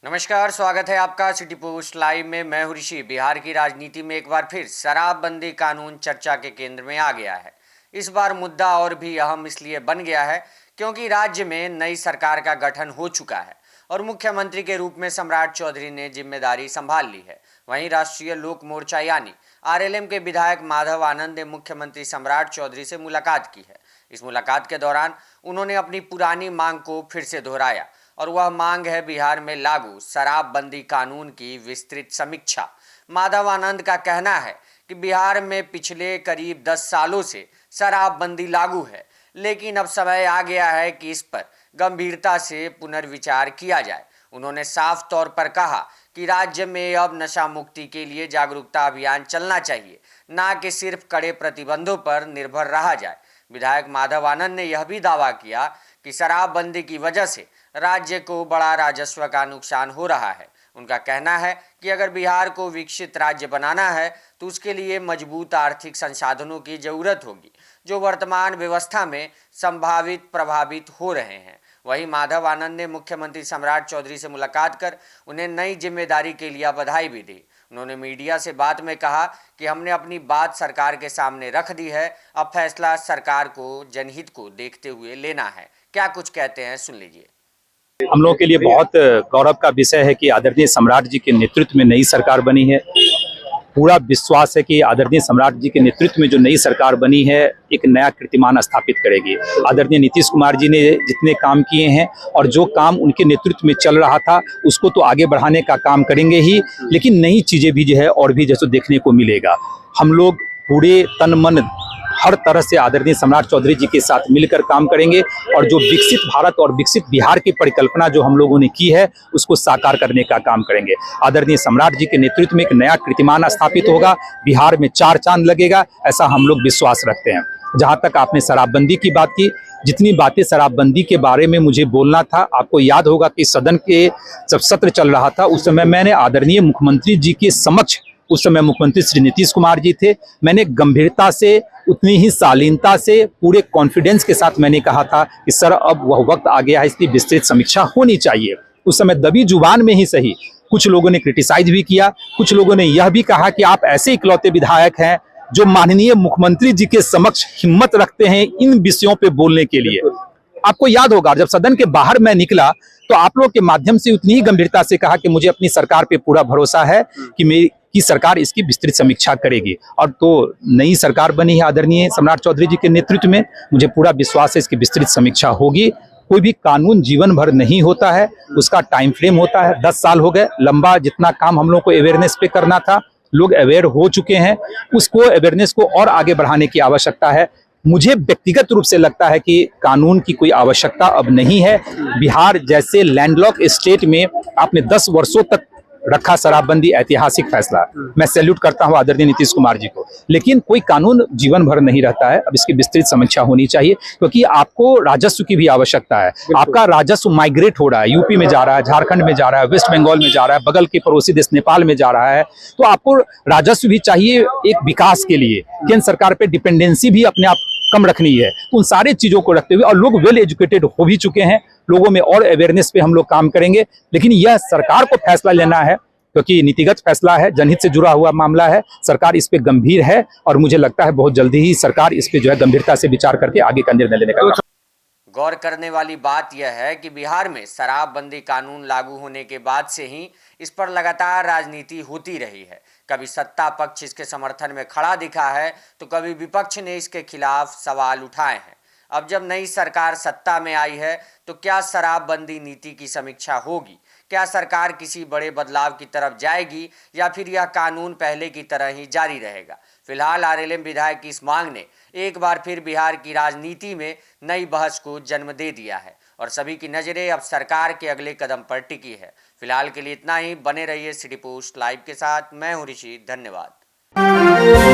नमस्कार, स्वागत है आपका सिटी पोस्ट लाइव में। मैं हूं ऋषि। बिहार की राजनीति में एक बार फिर शराबबंदी कानून चर्चा के केंद्र में आ गया है। इस बार मुद्दा और भी अहम इसलिए बन गया है क्योंकि राज्य में नई सरकार का गठन हो चुका है और मुख्यमंत्री के रूप में सम्राट चौधरी ने जिम्मेदारी संभाल ली है। वहीं राष्ट्रीय लोक मोर्चा यानी आरएलएम के विधायक माधव आनंद ने मुख्यमंत्री सम्राट चौधरी से मुलाकात की है। इस मुलाकात के दौरान उन्होंने अपनी पुरानी मांग को फिर से दोहराया और वह मांग है बिहार में लागू शराबबंदी कानून की विस्तृत समीक्षा। माधव आनंद का कहना है कि बिहार में पिछले करीब 10 सालों से शराबबंदी लागू है, लेकिन अब समय आ गया है कि इस पर गंभीरता से पुनर्विचार किया जाए। उन्होंने साफ तौर पर कहा कि राज्य में अब नशा मुक्ति के लिए जागरूकता अभियान चलना चाहिए, ना कि सिर्फ कड़े प्रतिबंधों पर निर्भर रहा जाए। विधायक माधव आनंद ने यह भी दावा किया कि शराबबंदी की वजह से राज्य को बड़ा राजस्व का नुकसान हो रहा है। उनका कहना है कि अगर बिहार को विकसित राज्य बनाना है तो उसके लिए मजबूत आर्थिक संसाधनों की जरूरत होगी, जो वर्तमान व्यवस्था में संभावित प्रभावित हो रहे हैं। वहीं माधव आनंद ने मुख्यमंत्री सम्राट चौधरी से मुलाकात कर उन्हें नई जिम्मेदारी के लिए बधाई भी दी। उन्होंने मीडिया से बात में कहा कि हमने अपनी बात सरकार के सामने रख दी है, अब फैसला सरकार को जनहित को देखते हुए लेना है। क्या कुछ कहते हैं, सुन लीजिए। हम लोगों के लिए बहुत गौरव का विषय है कि आदरणीय सम्राट जी के नेतृत्व में नई सरकार बनी है। पूरा विश्वास है कि आदरणीय सम्राट जी के नेतृत्व में जो नई सरकार बनी है एक नया कीर्तिमान स्थापित करेगी। आदरणीय नीतीश कुमार जी ने जितने काम किए हैं और जो काम उनके नेतृत्व में चल रहा था उसको तो आगे बढ़ाने का काम करेंगे ही, लेकिन नई चीज़ें भी जो है और भी जैसे देखने को मिलेगा। हम लोग पूरे तन मन हर तरह से आदरणीय सम्राट चौधरी जी के साथ मिलकर काम करेंगे और जो विकसित भारत और विकसित बिहार की परिकल्पना जो हम लोगों ने की है उसको साकार करने का काम करेंगे। आदरणीय सम्राट जी के नेतृत्व में एक नया कीर्तिमान स्थापित होगा, बिहार में 4 चांद लगेगा, ऐसा हम लोग विश्वास रखते हैं। जहां तक आपने शराबबंदी की बात की, जितनी बातें शराबबंदी के बारे में मुझे बोलना था, आपको याद होगा कि सदन के जब सत्र चल रहा था उस समय मैंने आदरणीय मुख्यमंत्री जी के समक्ष, उस समय मुख्यमंत्री श्री नीतीश कुमार जी थे, मैंने गंभीरता से उतनी ही शालीनता से पूरे कॉन्फिडेंस के साथ मैंने कहा था कि सर अब वह वक्त आ गया है, इसकी विस्तृत समीक्षा होनी चाहिए। उस समय दबी जुबान में ही सही कुछ लोगों ने क्रिटिसाइज भी किया, कुछ लोगों ने यह भी कहा कि आप ऐसे इकलौते विधायक हैं जो माननीय मुख्यमंत्री जी के समक्ष हिम्मत रखते हैं इन विषयों पे बोलने के लिए। आपको याद होगा जब सदन के बाहर मैं निकला तो आप लोग के माध्यम से उतनी ही गंभीरता से कहा कि मुझे अपनी सरकार पे पूरा भरोसा है कि मेरी सरकार इसकी विस्तृत समीक्षा करेगी। और तो नई सरकार बनी है आदरणीय सम्राट चौधरी जी के नेतृत्व में, मुझे पूरा विश्वास है इसकी विस्तृत समीक्षा होगी। कोई भी कानून जीवन भर नहीं होता है, उसका टाइम फ्रेम होता है। 10 साल हो गए, लंबा जितना काम हम लोग को अवेयरनेस पे करना था, लोग अवेयर हो चुके हैं, उसको अवेयरनेस को और आगे बढ़ाने की आवश्यकता है। मुझे व्यक्तिगत रूप से लगता है कि कानून की कोई आवश्यकता अब नहीं है। बिहार जैसे लैंडलॉक स्टेट में आपने 10 वर्षों तक रखा शराबबंदी, ऐतिहासिक फैसला, मैं सैल्यूट करता हूं आदरणीय नीतीश कुमार जी को, लेकिन कोई कानून जीवन भर नहीं रहता है। अब इसकी विस्तृत समीक्षा होनी चाहिए क्योंकि आपको राजस्व की भी आवश्यकता है। आपका राजस्व माइग्रेट हो रहा है, यूपी में जा रहा है, झारखंड में जा रहा है, वेस्ट बंगाल में जा रहा है, बगल के पड़ोसी देश नेपाल में जा रहा है, तो आपको राजस्व भी चाहिए एक विकास के लिए। केंद्र सरकार पे डिपेंडेंसी भी अपने आप कम रखनी है। तो उन सारे चीजों को रखते हुए, और लोग वेल एजुकेटेड हो भी चुके हैं, लोगों में और अवेयरनेस पे हम लोग काम करेंगे। लेकिन यह सरकार को फैसला लेना है क्योंकि नीतिगत फैसला है, जनहित से जुड़ा हुआ मामला है। सरकार इस पे गंभीर है और मुझे लगता है बहुत जल्दी ही सरकार इस पे जो है गंभीरता से विचार करके आगे का निर्णय लेने का। गौर करने वाली बात यह है कि बिहार में शराबबंदी कानून लागू होने के बाद से ही इस पर लगातार राजनीति होती रही है। कभी सत्ता पक्ष इसके समर्थन में खड़ा दिखा है तो कभी विपक्ष ने इसके खिलाफ सवाल उठाए हैं। अब जब नई सरकार सत्ता में आई है तो क्या शराबबंदी नीति की समीक्षा होगी? क्या सरकार किसी बड़े बदलाव की तरफ जाएगी या फिर यह कानून पहले की तरह ही जारी रहेगा? फिलहाल आरएलएम विधायक की इस मांग ने एक बार फिर बिहार की राजनीति में नई बहस को जन्म दे दिया है और सभी की नज़रें अब सरकार के अगले कदम पर टिकी है। फिलहाल के लिए इतना ही। बने रहिए सिटी पोस्ट लाइव के साथ। मैं हूं ऋषि, धन्यवाद।